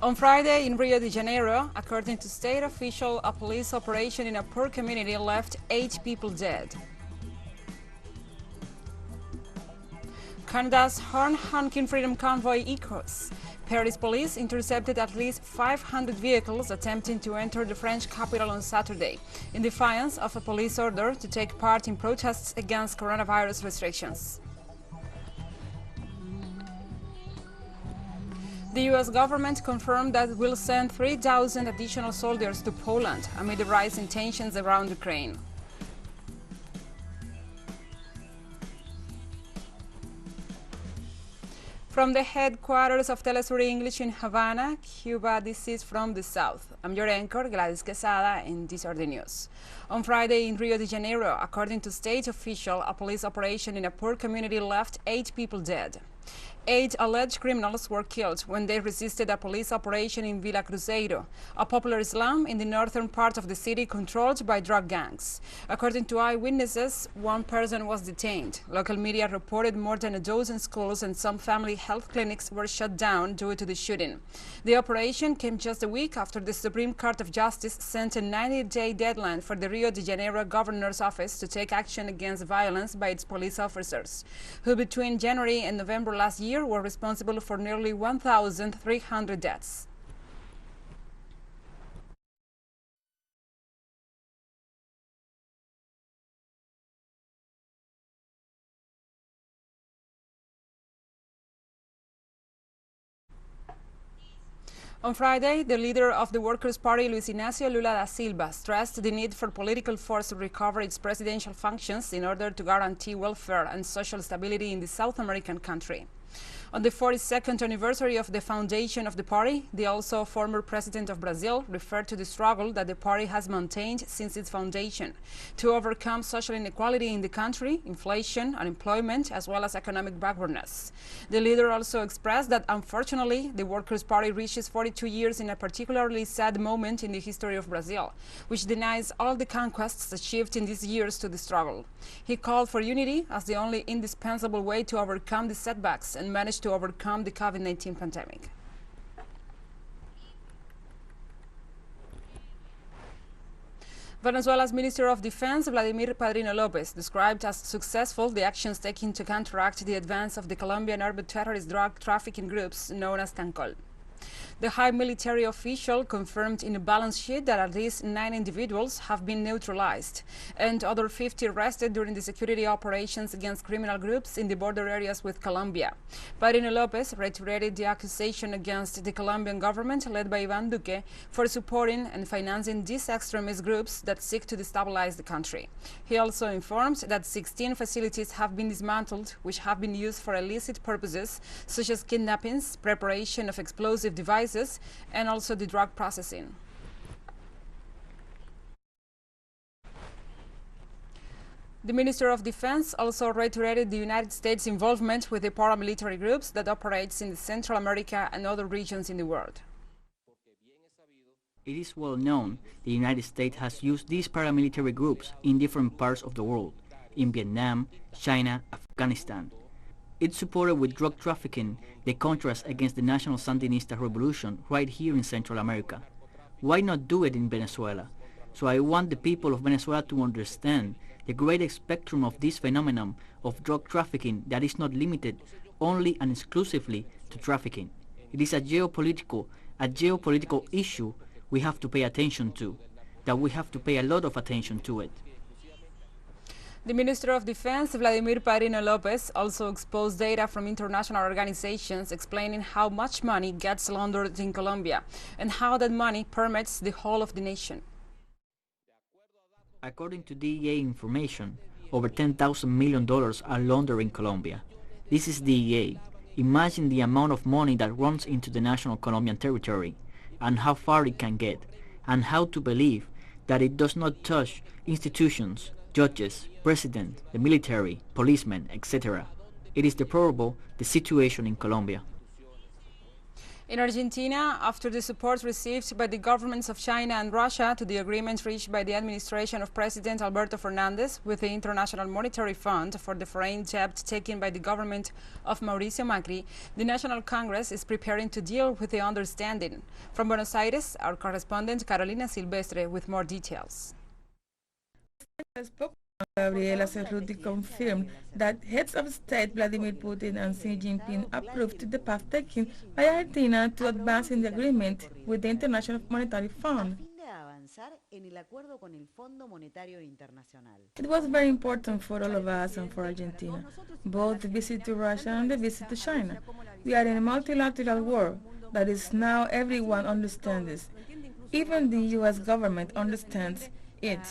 On Friday in Rio de Janeiro, according to state officials, a police operation in a poor community left 8 people dead. Canada's horn-honking freedom convoy echoes. Paris police intercepted at least 500 vehicles attempting to enter the French capital on Saturday, in defiance of a police order to take part in protests against coronavirus restrictions. The U.S. government confirmed that it will send 3,000 additional soldiers to Poland amid the rising tensions around Ukraine. From the headquarters of teleSUR English in Havana, Cuba, this is From the South. I'm your anchor, Gladys Quesada, and these are the news. On Friday in Rio de Janeiro, according to state officials, a police operation in a poor community left 8 people dead. 8 alleged criminals were killed when they resisted a police operation in Villa Cruzeiro, a popular slum in the northern part of the city controlled by drug gangs. According to eyewitnesses, 1 person was detained. Local media reported more than a dozen schools and some family health clinics were shut down due to the shooting. The operation came just a week after the Supreme Court of Justice sent a 90-day deadline for the Rio de Janeiro governor's office to take action against violence by its police officers, who between January and November last year were responsible for nearly 1,300 deaths. On Friday, the leader of the Workers' Party, Luis Inácio Lula da Silva, stressed the need for political force to recover its presidential functions in order to guarantee welfare and social stability in the South American country. On the 42nd anniversary of the foundation of the party, the also former president of Brazil referred to the struggle that the party has maintained since its foundation to overcome social inequality in the country, inflation, unemployment, as well as economic backwardness. The leader also expressed that, unfortunately, the Workers' Party reaches 42 years in a particularly sad moment in the history of Brazil, which denies all the conquests achieved in these years to the struggle. He called for unity as the only indispensable way to overcome the setbacks and manage to overcome the COVID-19 pandemic. Venezuela's Minister of Defense, Vladimir Padrino Lopez, described as successful the actions taken to counteract the advance of the Colombian urban terrorist drug trafficking groups known as CANCOL. The high military official confirmed in a balance sheet that at least 9 individuals have been neutralized and other 50 arrested during the security operations against criminal groups in the border areas with Colombia. Padrino Lopez reiterated the accusation against the Colombian government led by Iván Duque for supporting and financing these extremist groups that seek to destabilize the country. He also informed that 16 facilities have been dismantled which have been used for illicit purposes such as kidnappings, preparation of explosive devices, and also the drug processing. The Minister of Defense also reiterated the United States' involvement with the paramilitary groups that operates in Central America and other regions in the world. It is well known the United States has used these paramilitary groups in different parts of the world, in Vietnam, China, Afghanistan. It supported with drug trafficking the contrast against the National Sandinista revolution right here in Central America. Why not do it in Venezuela? So I want the people of Venezuela to understand the great spectrum of this phenomenon of drug trafficking that is not limited only and exclusively to trafficking. It is a geopolitical issue we have to pay attention to, that we have to pay a lot of attention to it. The Minister of Defense, Vladimir Padrino Lopez, also exposed data from international organizations explaining how much money gets laundered in Colombia and how that money permits the whole of the nation. According to DEA information, over $10,000 million are laundered in Colombia. This is DEA. Imagine the amount of money that runs into the national Colombian territory and how far it can get, and how to believe that it does not touch institutions, judges, president, the military, policemen, etc. It is deplorable, the situation in Colombia. In Argentina, after the support received by the governments of China and Russia to the agreement reached by the administration of President Alberto Fernandez with the International Monetary Fund for the foreign debt taken by the government of Mauricio Macri, the National Congress is preparing to deal with the understanding. From Buenos Aires, our correspondent Carolina Silvestre with more details. Gabriela Cerruti confirmed that heads of state Vladimir Putin and Xi Jinping approved the path taken by Argentina to advance in the agreement with the International Monetary Fund. It was very important for all of us and for Argentina, both the visit to Russia and the visit to China. We are in a multilateral world that is now everyone understands this. Even the U.S. government understands it.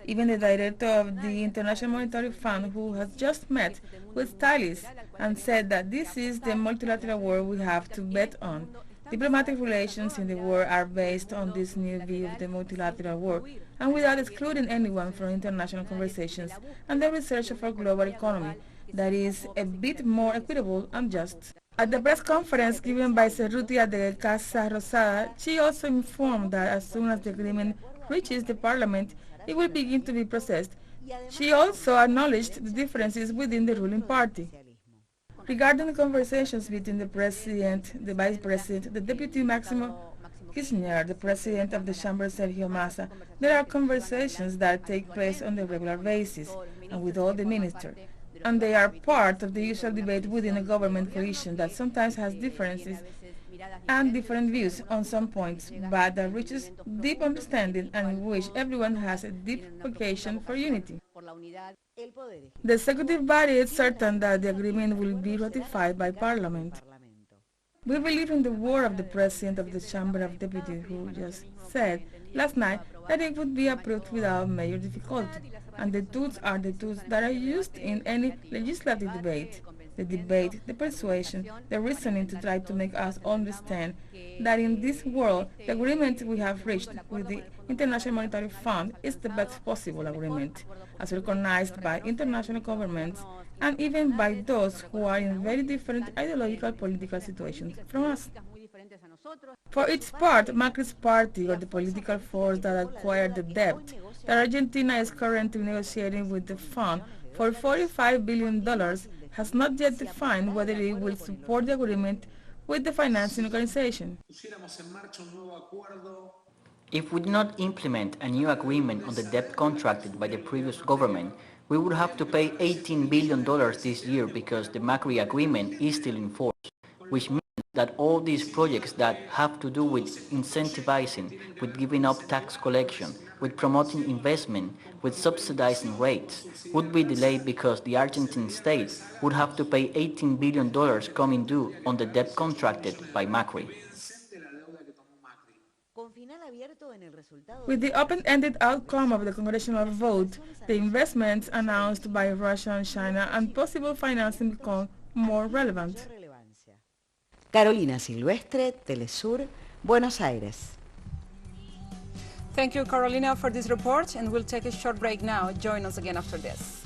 Even the director of the International Monetary Fund, who has just met with stylists and said that this is the multilateral world we have to bet on. Diplomatic relations in the world are based on this new view of the multilateral world and without excluding anyone from international conversations and the research of our global economy that is a bit more equitable and just. At the press conference given by Cerruti at the Casa Rosada, she also informed that as soon as the agreement reaches the parliament, it will begin to be processed. She also acknowledged the differences within the ruling party. Regarding the conversations between the president, the vice president, the deputy Máximo Kirchner, the president of the chamber Sergio Massa, there are conversations that take place on a regular basis and with all the ministers. And they are part of the usual debate within a government coalition that sometimes has differences and different views on some points, but that reaches deep understanding and in which everyone has a deep vocation for unity. The executive body is certain that the agreement will be ratified by Parliament. We believe in the word of the President of the Chamber of Deputies, who just said last night that it would be approved without major difficulty, and the tools are the tools that are used in any legislative debate. The debate, the persuasion, the reasoning to try to make us understand that in this world, the agreement we have reached with the International Monetary Fund is the best possible agreement, as recognized by international governments and even by those who are in very different ideological political situations from us. For its part, Macri's party, or the political force that acquired the debt that Argentina is currently negotiating with the fund for $45 billion, has not yet defined whether it will support the agreement with the financing organization. If we do not implement a new agreement on the debt contracted by the previous government, we would have to pay $18 billion this year because the Macri agreement is still in force, which means that all these projects that have to do with incentivizing, with giving up tax collection, with promoting investment, with subsidizing rates, would be delayed because the Argentine state would have to pay $18 billion coming due on the debt contracted by Macri. With the open-ended outcome of the congressional vote, the investments announced by Russia and China and possible financing become more relevant. Carolina Silvestre, teleSUR, Buenos Aires. Thank you, Carolina, for this report, and we'll take a short break now. Join us again after this.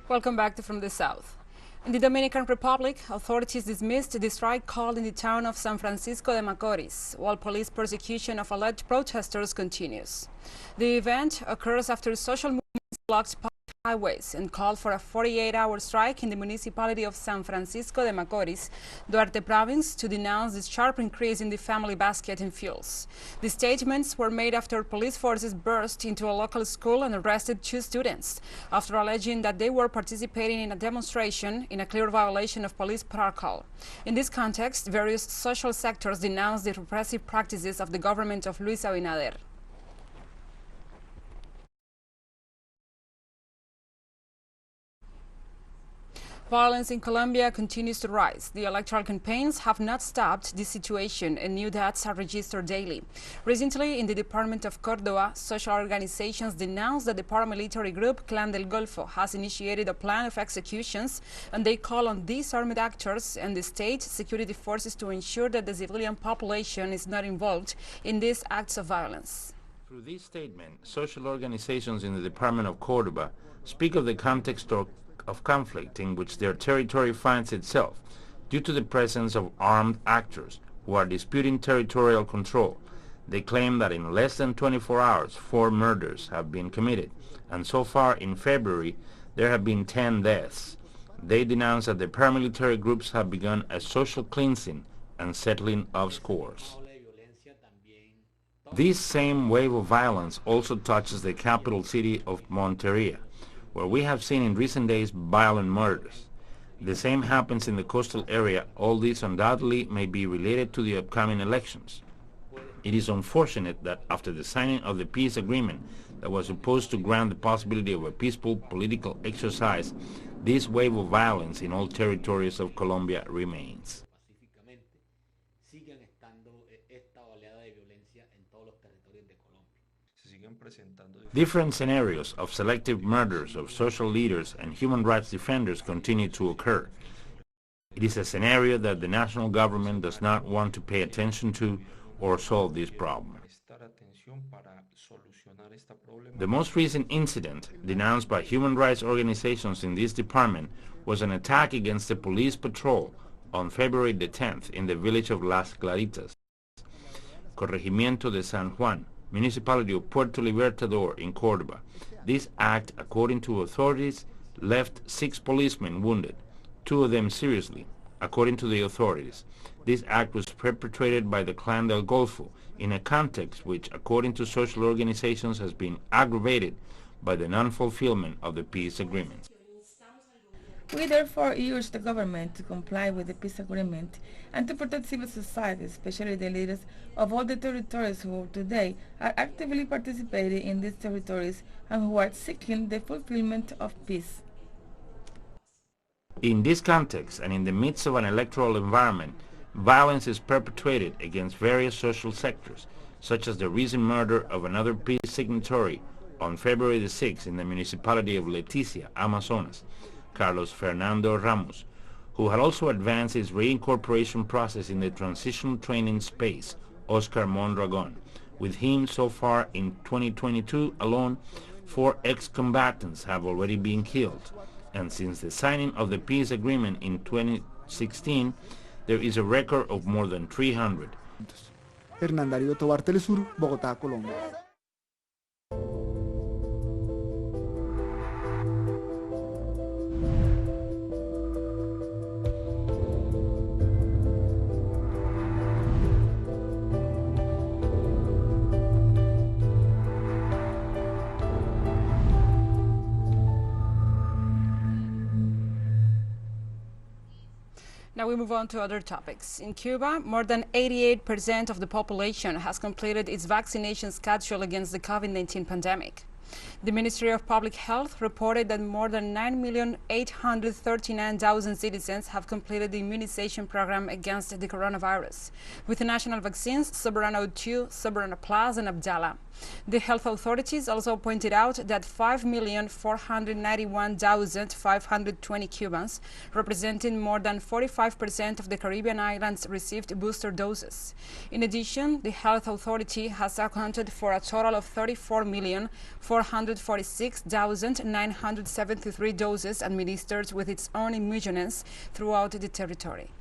Welcome back to From the South. In the Dominican Republic, authorities dismissed the strike called in the town of San Francisco de Macorís, while police persecution of alleged protesters continues. The event occurs after social movements blocked public highways and called for a 48-hour strike in the municipality of San Francisco de Macorís, Duarte province, to denounce the sharp increase in the family basket in fuels. The statements were made after police forces burst into a local school and arrested 2 students, after alleging that they were participating in a demonstration in a clear violation of police protocol. In this context, various social sectors denounced the repressive practices of the government of Luis Abinader. Violence in Colombia continues to rise. The electoral campaigns have not stopped this situation, and new deaths are registered daily. Recently, in the department of Córdoba, social organizations denounced that the paramilitary group Clan del Golfo has initiated a plan of executions, and they call on these armed actors and the state security forces to ensure that the civilian population is not involved in these acts of violence. Through this statement, social organizations in the Department of Córdoba speak of the context of conflict in which their territory finds itself due to the presence of armed actors who are disputing territorial control. They claim that in less than 24 hours, 4 murders have been committed, and so far in February there have been 10 deaths. They denounce that the paramilitary groups have begun a social cleansing and settling of scores. This same wave of violence also touches the capital city of Monteria, where we have seen in recent days violent murders. The same happens in the coastal area. All this undoubtedly may be related to the upcoming elections. It is unfortunate that after the signing of the peace agreement that was supposed to grant the possibility of a peaceful political exercise, this wave of violence in all territories of Colombia remains. Different scenarios of selective murders of social leaders and human rights defenders continue to occur. It is a scenario that the national government does not want to pay attention to or solve this problem. The most recent incident, denounced by human rights organizations in this department, was an attack against a police patrol on February the 10th in the village of Las Claritas, Corregimiento de San Juan, municipality of Puerto Libertador in Córdoba. This act, according to authorities, left 6 policemen wounded, 2 of them seriously. According to the authorities, this act was perpetrated by the Clan del Golfo in a context which, according to social organizations, has been aggravated by the non-fulfillment of the peace agreement. We therefore urge the government to comply with the peace agreement and to protect civil society, especially the leaders of all the territories who today are actively participating in these territories and who are seeking the fulfillment of peace. In this context, and in the midst of an electoral environment, violence is perpetrated against various social sectors, such as the recent murder of another peace signatory on February the 6th in the municipality of Leticia, Amazonas, Carlos Fernando Ramos, who had also advanced his reincorporation process in the transitional training space, Oscar Mondragon. With him, so far in 2022 alone, 4 ex-combatants have already been killed. And since the signing of the peace agreement in 2016, there is a record of more than 300. Hernán Darío Tobar, teleSUR, Bogotá, Colombia. Now we move on to other topics. In Cuba, more than 88% of the population has completed its vaccination schedule against the COVID-19 pandemic. The Ministry of Public Health reported that more than 9,839,000 citizens have completed the immunization program against the coronavirus, with the national vaccines Soberano 2, Soberano Plus, and Abdala. The health authorities also pointed out that 5,491,520 Cubans, representing more than 45% of the Caribbean islands, received booster doses. In addition, the health authority has accounted for a total of 34,446,973 doses administered with its own immunogens throughout the territory.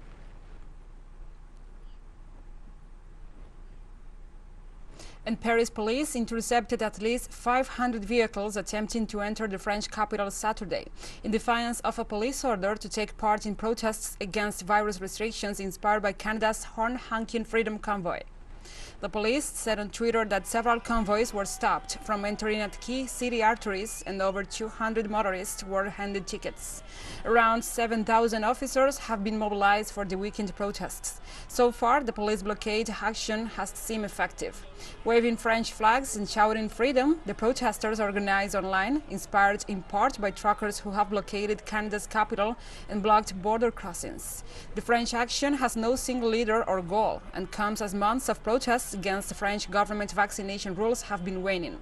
And Paris police intercepted at least 500 vehicles attempting to enter the French capital Saturday, in defiance of a police order to take part in protests against virus restrictions inspired by Canada's horn-honking Freedom Convoy. The police said on Twitter that several convoys were stopped from entering at key city arteries and over 200 motorists were handed tickets. Around 7,000 officers have been mobilized for the weekend protests. So far, the police blockade action has seemed effective. Waving French flags and shouting freedom, the protesters organized online, inspired in part by truckers who have blockaded Canada's capital and blocked border crossings. The French action has no single leader or goal and comes as months of protests against the French government vaccination rules have been waning.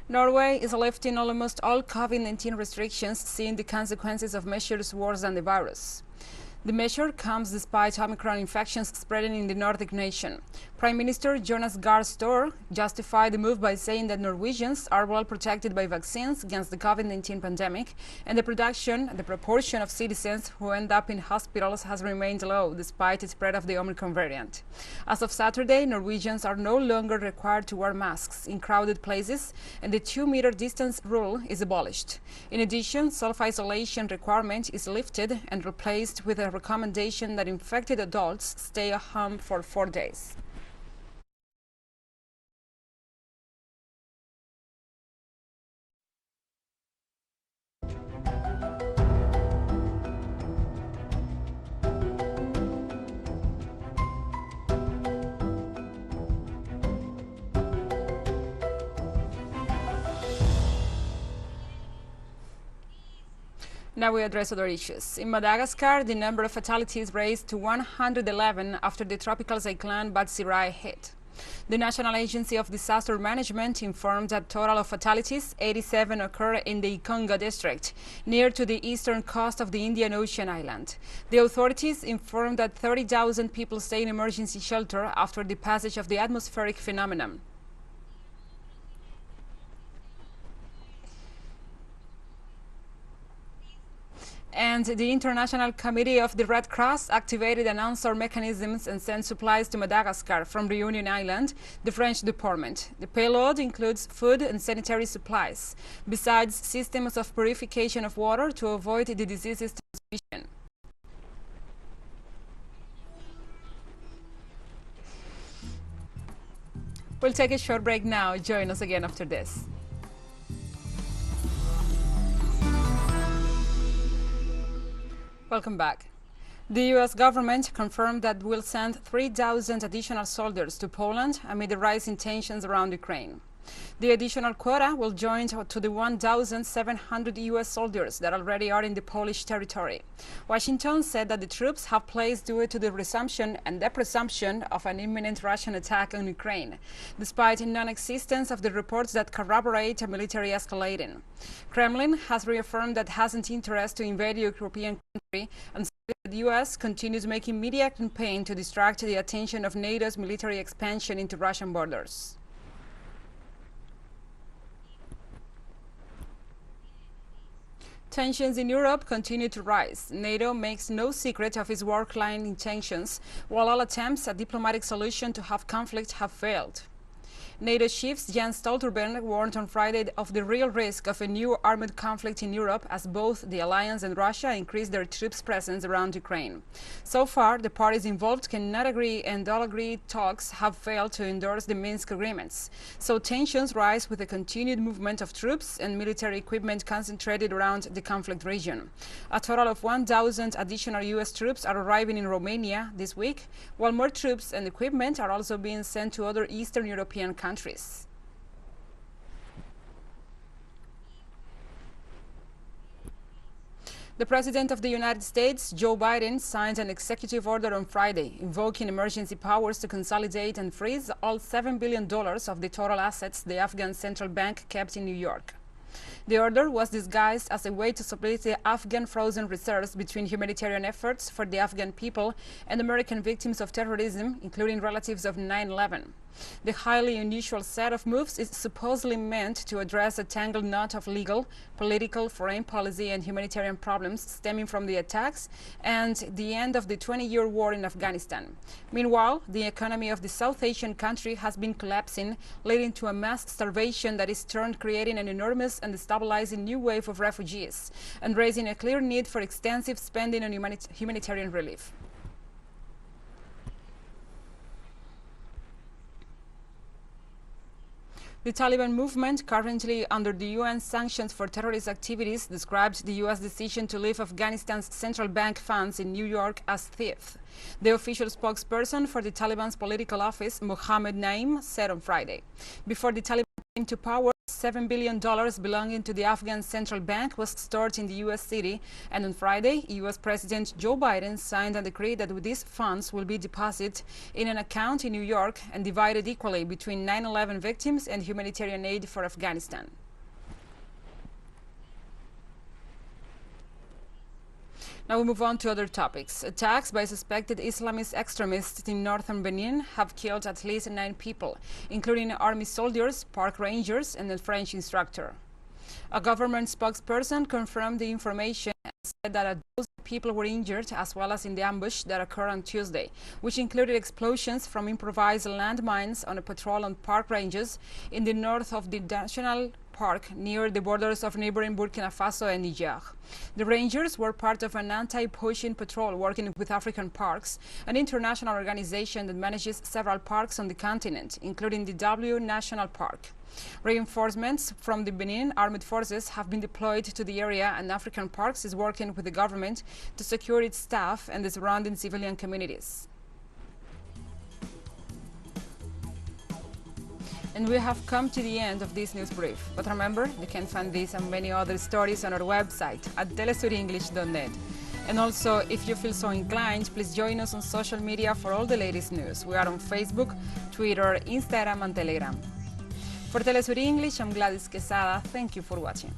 Norway is lifting almost all COVID-19 restrictions, seeing the consequences of measures worse than the virus. The measure comes despite Omicron infections spreading in the Nordic nation. Prime Minister Jonas Gahr Store justified the move by saying that Norwegians are well protected by vaccines against the COVID-19 pandemic, and the proportion of citizens who end up in hospitals has remained low despite the spread of the Omicron variant. As of Saturday, Norwegians are no longer required to wear masks in crowded places, and the 2-meter distance rule is abolished. In addition, self-isolation requirement is lifted and replaced with a recommendation that infected adults stay at home for 4 days. Now we address other issues. In Madagascar, the number of fatalities raised to 111 after the tropical cyclone Batsirai hit. The National Agency of Disaster Management informed that a total of fatalities, 87, occur in the Ikonga district, near to the eastern coast of the Indian Ocean island. The authorities informed that 30,000 people stay in emergency shelter after the passage of the atmospheric phenomenon. And the International Committee of the Red Cross activated an answer mechanisms and sent supplies to Madagascar from Reunion Island, the French department. The payload includes food and sanitary supplies, besides systems of purification of water to avoid the disease's transmission. We'll take a short break now. Join us again after this. Welcome back. The U.S. government confirmed that will send 3,000 additional soldiers to Poland amid the rising tensions around Ukraine. The additional quota will join to the 1,700 U.S. soldiers that already are in the Polish territory. Washington said that the troops have placed due to the resumption and the presumption of an imminent Russian attack on Ukraine, despite non-existence of the reports that corroborate a military escalating. Kremlin has reaffirmed that it hasn't interest to invade a European country and said that the U.S. continues making media campaign to distract the attention of NATO's military expansion into Russian borders. Tensions in Europe continue to rise. NATO makes no secret of its warline intentions, while all attempts at diplomatic solution to conflict have failed. NATO chief Jens Stoltenberg warned on Friday of the real risk of a new armed conflict in Europe as both the alliance and Russia increase their troops' presence around Ukraine. So far, the parties involved cannot agree, and all agreed talks have failed to endorse the Minsk agreements. So tensions rise with the continued movement of troops and military equipment concentrated around the conflict region. A total of 1,000 additional U.S. troops are arriving in Romania this week, while more troops and equipment are also being sent to other Eastern European countries. The President of the United States, Joe Biden, signed an executive order on Friday, invoking emergency powers to consolidate and freeze all $7 billion of the total assets the Afghan central bank kept in New York. The order was disguised as a way to split the Afghan frozen reserves between humanitarian efforts for the Afghan people and American victims of terrorism, including relatives of 9/11. The highly unusual set of moves is supposedly meant to address a tangled knot of legal, political, foreign policy and humanitarian problems stemming from the attacks and the end of the 20-year war in Afghanistan. Meanwhile, the economy of the South Asian country has been collapsing, leading to a mass starvation that is creating an enormous and destabilizing new wave of refugees and raising a clear need for extensive spending on humanitarian relief. The Taliban movement, currently under the UN sanctions for terrorist activities, described the U.S. decision to leave Afghanistan's central bank funds in New York as theft. The official spokesperson for the Taliban's political office, Mohammed Naeem, said on Friday. Before the Taliban came to power, $7 billion belonging to the Afghan central bank was stored in the U.S. city, and on Friday, U.S. President Joe Biden signed a decree that these funds will be deposited in an account in New York and divided equally between 9/11 victims and humanitarian aid for Afghanistan. Now we move on to other topics. Attacks by suspected Islamist extremists in northern Benin have killed at least 9 people, including army soldiers, park rangers, and a French instructor. A government spokesperson confirmed the information and said that a dozen people were injured, as well as in the ambush that occurred on Tuesday, which included explosions from improvised landmines on a patrol on park ranges in the north of the national park near the borders of neighboring Burkina Faso and Niger. The Rangers were part of an anti-poaching patrol working with African Parks, an international organization that manages several parks on the continent, including the W National Park. Reinforcements from the Benin Armed Forces have been deployed to the area, and African Parks is working with the government to secure its staff and the surrounding civilian communities. And we have come to the end of this news brief. But remember, you can find this and many other stories on our website at telesurenglish.net. And also, if you feel so inclined, please join us on social media for all the latest news. We are on Facebook, Twitter, Instagram, and Telegram. For Telesur English, I'm Gladys Quesada. Thank you for watching.